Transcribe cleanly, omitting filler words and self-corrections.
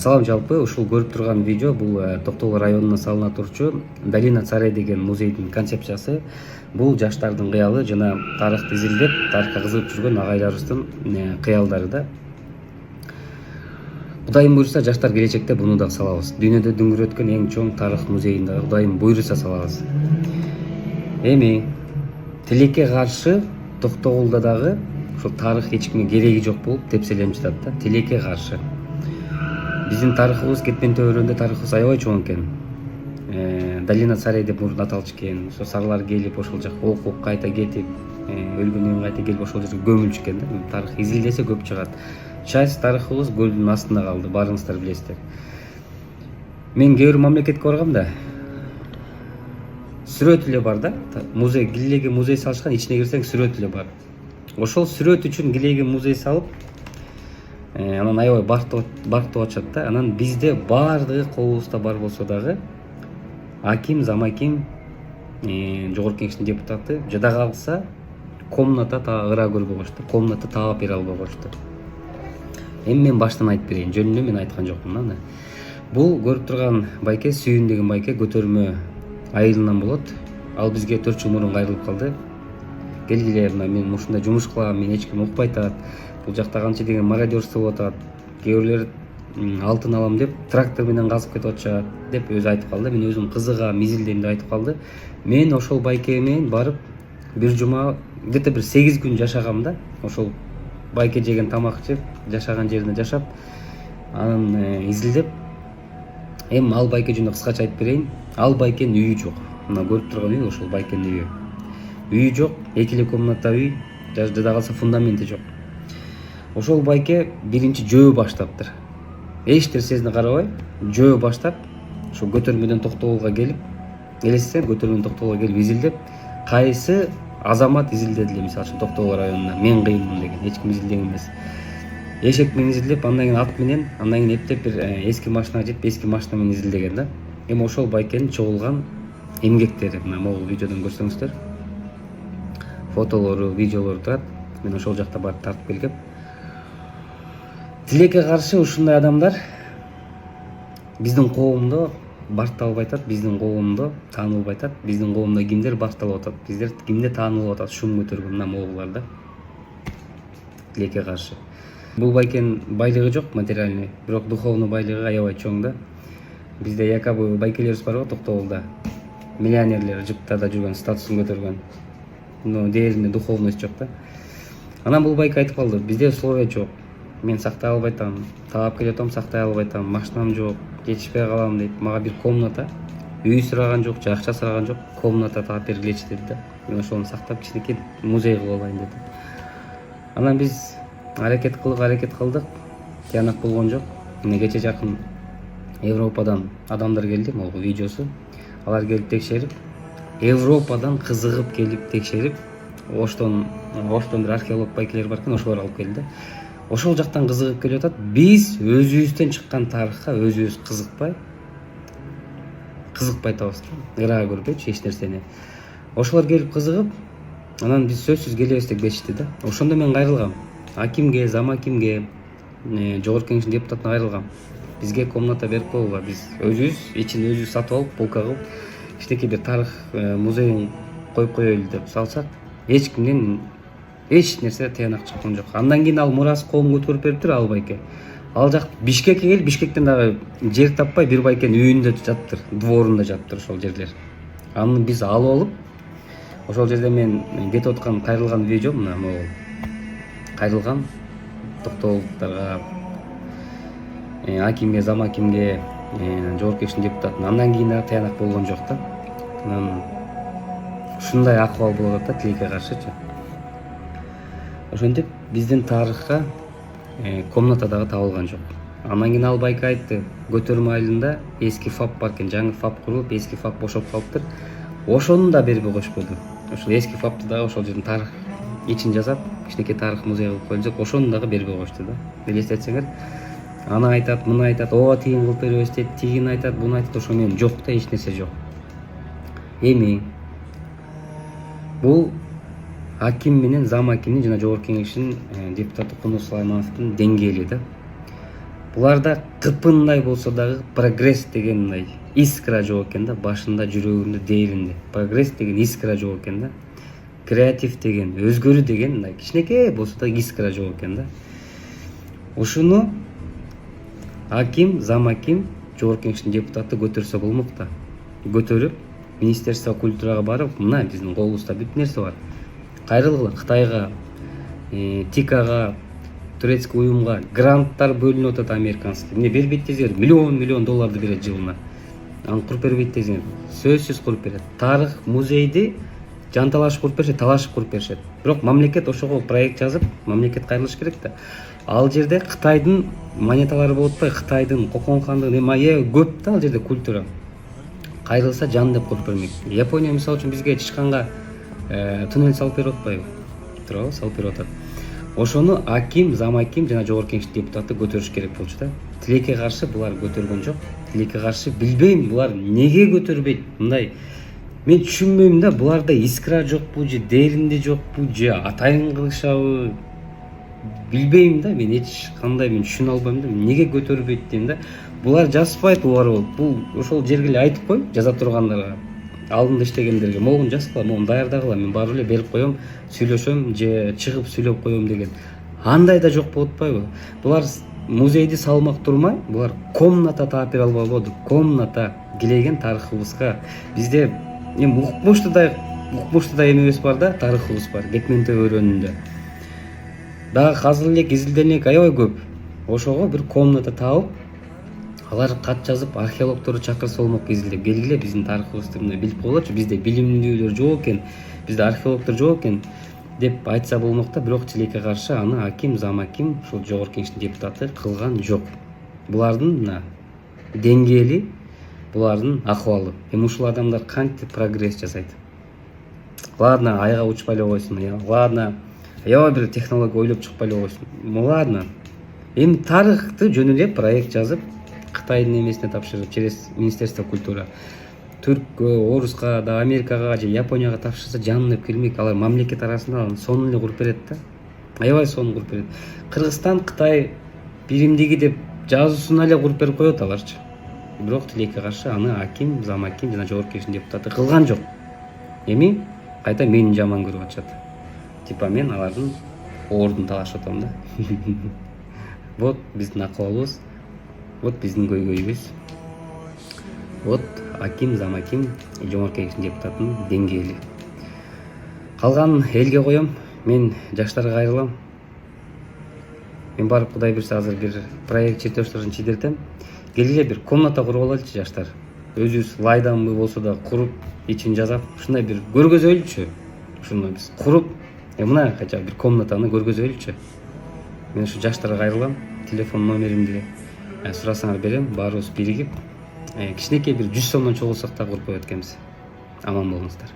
Салам, жалпы ушул көрүп турган видео бул Токтогул районуна салына турчу Долина царей деген музейдин концепциясы. Бул жаштардын кыялы жана тарыхты изилдеп, тарыхка кызыгып жүргөн агайларыбыздын кыялдары да. Кудайым буйруса, жаштар келечекте буну да салабыз. Дүйнөдө дүңгүрөткөн эң чоң тарых музейин да Кудайым буйруса салабыз. Эми тилекке каршы Токтогулда дагы ушул тарых эч кимге кереги жок болуп тепселенип жатат да. Тилекке каршы. Биздин тарыхыбыз кетпен төбөрөндө тарыхыбыз аябай чоң экен. Долина царей деп мурун аталчыкен. Ошо сарлар келип ошол жакка окуп кайта кетип, өлгөндөн кайта келип ошол жерге көмүлчүкен да. Тарых изилдесе көп чыгат. Часть тарыхыбыз көлдүн астында калды, баарыңыздар билесиздер. Мен кээ бир мамлекетке баргам да, сүрөт эле бар да. Музей, килеге музей салышкан, ичине кирсең сүрөт эле бар. Ошол сүрөт үчүн килеге музей салып, анан аябай барктап атышат да. Анан бизде баардыгы колубузда бар болсо дагы аким, замаким, жогорку кеңештин депутаты жада калса комната ыраа көрбөй коюшту. Комната таап бере албай коюшту. Эми мен баштан айтып берейин. Жөн эле мен айткан жокмун аны. Бул көрүп турган байке Сүйүн деген байке көтөрмө айылынан болот. Ал бизге 4 жыл мурун кайрылып калды. Келгиле, мен ушундай жумуш кылам, мен эч ким укпай атат. Бул жакта канча деген мародерство болуп атат. Кээ бирлер алтын алам деп трактор менен казып кетип атышат деп өзү айтып калды. Мен өзүм кызыгам, изилдейм деп айтып калды. Мен ошол байке менен барып бир жума, где-то бир 8 күн жашагам да. Ошол байке жеген тамак жеп, жашаган жеринде жашап, анан изилдеп. Эми ал байке жөнүндө кыскача айтып берейин. Ал байкенин үйү жок. Мына көрүп турган үй ошол байкенин үйү. Үйү жок, 2 эле комната үй, жада калса фундаменти жок. Ошол байке биринчи жөө баштаптыр. Эч нерсесине карабай, жөө баштап, ошо көтөрмөдөн Токтогулга келип, элестен көтөрмөдөн Токтогулга келип изилдеп, кайсы азамат изилдеди эле, мисалы үчүн Токтогул районунда мен кыйынмын деген, эч ким изилдеген эмес. Эшек менен изилдеп, андан кийин ат менен, андан кийин эптеп бир эски машинага жетип, эски машина менен изилдеген да. Эми ошол байкенин чогулган эмгектери, мына могул видеодон көрсөңүздөр, фотолору, видеолору турат. Мен ошол жакта барып тартып келгем. Тилекке каршы ушундай адамдар биздин коомдо баркта албай атат, биздин коомдо таанылбай атат, биздин коомдо кимдер бакталып атат, биздер кимде таанылып атат, шум көтөргөн мына могулар да. Тилекке каршы. Бул байкенин байлыгы жок, материальный, бирок духовный байлыгы аябай чоң да. Бизде якобы байкелерибиз бар го Токтогулда. Миллионерлер жыптарда жүргөн, статусун көтөргөн. Но дээринде духовность жок да. Анан бул байке айтып калды, бизде условия жок. Мен сактай албай атам, таап келе атам, сактай албай атам, машинам жок, жетишпей калам дейт. Мага бир комната, үй сураган жок, акча сураган жок, комната таап бергилечи деди да. Мен ошону сактап кичинекей музей кылып алайын дедим. Анан биз аракет кылдык, тыянак болгон жок. Мына кече жакын Европадан адамдар келди, могу видеосу. Алар келип текшерип, Европадан кызыгып келип текшерип, Оштон бир археолог байкелер бар экен, ошолор алып келди. Ошол жактан кызыгып келип атат. Биз өзүбүздөн чыккан тарыхка өзүбүз кызыкпай атабыз. Ыраа көрбөйчү эч нерсени. Ошолор келип кызыгып, анан биз сөзсүз келебиз деп кетишти да. Ошондо мен кайрылгам. Акимге, замакимге, жогорку кеңештин депутатына кайрылгам. Бизге комната берип койгула, биз өзүбүз ичин өзүбүз сатып алып, полка кылып, кичинекей бир тарых музейин коюп коелу деп салсак, эч кимден эч нерсе тыянак чыккан жок. Андан кийин ал мурас коом көтөрүп бериптир ал байке. Ал жак Бишкекке келип, Бишкектен дагы жер таппай бир байкенин үйүндө жатыптыр, дворунда жатыптыр ошол жерлер. Аны биз алып алып, ошол жерде мен кетип аткан кайрылган видео мына могул. Кайрылган Токтогулдуктарга, акимге, замакимге, жогорку кеңештин депутатына. Андан кийин дагы тыянак болгон жок да. Анан ушундай акыбал болуп атат тилекке каршычы. Ошентип биздин тарыхка комната дагы табылган жок. Андан кийин ал байке айтты, көтөрмө айылында эски ФАП бар экен, жаңы ФАП курулуп, эски ФАП бошоп калыптыр. Ошону да бербей коюшподу. Ошол эски ФАПты дагы ошол жердин тарых ичин жасап, кичинекей тарых музей кылып коюлсак, ошону дагы бербей коюшту да. Элестетсеңер, аны айтат, муну айтат, ооба тигин кылып беребиз дейт, тигин айтат, буну айтат, ошо менен жок да, эч нерсе жок. Эми бул аким менен зам акимдин жана жогорку кеңештин депутаты Кунур Сулаймановдун деңгээли да. Буларда кыпындай болсо дагы прогресс деген мындай искра жок экен да, башында, жүрөгүндө, дээринде. Прогресс деген искра жок экен да. Креатив деген, өзгөрүү деген мындай кичинекей болсо да искра жок экен да. Ушуну аким, замаким, жогорку кеңештин депутаты көтөрсө болмок да. Көтөрүп, Министерство культурага барып, мына биздин колубузда бүт нерсе бар. Кайрылгыла Кытайга, ТИКага, турецкий уюмга гранттар бөлүнүп атат американский. Эмне бербейт десеңер, миллион долларды берет жылына. Аны куруп бербейт десеңер, сөзсүз куруп берет. Тарых музейди жанталашып куруп беришет, талашып куруп беришет. Бирок мамлекет ошого проект жазып, мамлекет кайрылыш керек да. Ал жерде Кытайдын монеталары болуп атпайбы, Кытайдын, Кокон хандыгын эме көп да ал жерде культура. Кайрылса жан деп куруп бермек. Япония мисалы үчүн бизге Чишканга туннель салып берип атпайбы? Туурабы, салып берип атат. Ошону аким, замаким жана жогорку кеңештин депутаты көтөрүш керек болчу да. Тилекке каршы булар көтөргөн жок. Тилекке каршы билбейм булар неге көтөрбөйт. Мындай мен түшүнбөйм да, буларда искра жокпу же дээринде жокпу же атайын кылышабы. Билбейм да, мен эч кандай мен түшүнө албайм да, неге көтөрбөйт дейм да. Булар жазбайт убарып. Бул ошол жерге эле айтып кой, жаза тургандарга. Алдында иштегендерге могун жазгыла, могун даярдагыла, мен барып эле берип коем, сүйлөшөм же чыгып сүйлөп коем деген. Андай да жок болуп атпайбы? Булар музейди салмак турмай, булар комната таап бере албай болду. Комната килеген тарыхыбызга. Бизде эми укмуштуудай эмебиз бар да, тарыхыбыз бар, Бекменте өрөөнүндө. Дагы азыр эле изилденек аябай көп. Ошого бир комната таап, алар кат жазып, археологторду чакырса болмок, изилдеп келгиле биздин тарыхыбызды мына билип коелучу, бизде билимдүүлөр жок экен, бизде археологтор жок экен деп айтса болмок да. Бирок тилекке каршы аны аким, замаким, ушул жогорку кеңештин депутаты кылган жок. Булардын мына деңгээли, булардын акыбалы. Эми ушул адамдар кантип прогресс жасайт? Ладно, айга учпай эле койсун, ладно, аябай бир технология ойлоп чыкпай эле койсун. Ладно. Эми тарыхты жөн эле проект жазып, Кытайдын эмесине тапшырып, через Министерство культура түрккө, оруска да, Америкага же Японияга тапшырса жан деп келмек. Алар мамлекет арасында сонун эле куруп берет да. Аябай сонун куруп берет. Кыргызстан, Кытай биримдиги деп жазуусуна эле куруп берип коет аларчы. Бирок тилекке каршы аны аким, замаким жана жогорку кеңештин депутаты кылган жок. Эми кайта мени жаман көрүп атышат. Типа мен алардын ордун талашып атам да. Вот биздин акыбалыбыз, вот биздин көйгөйүбүз. Вот аким, замаким, жогорку кеңештин депутатынын деңгээли. Калганын элге коем. Мен жаштарга кайрылам. Мен барып Кудай берсе азыр бир проект чертеждерин чидиртем. Келгиле бир комната куруп алайлычы жаштар. Өзүбүз лайданбы болсо да куруп, ичин жазап, ушундай бир көргөзөлүчү. Ушуну биз куруп, мына кача бир комнатаны көргөзөлүчү. Мен ушу жаштарга кайрылам. Телефон номеримди сурасаңар берем. Баарыбыз биригип, кичинекей бир 100 сомдон чогулсак да куруп коет экенбиз. Аман болуңуздар.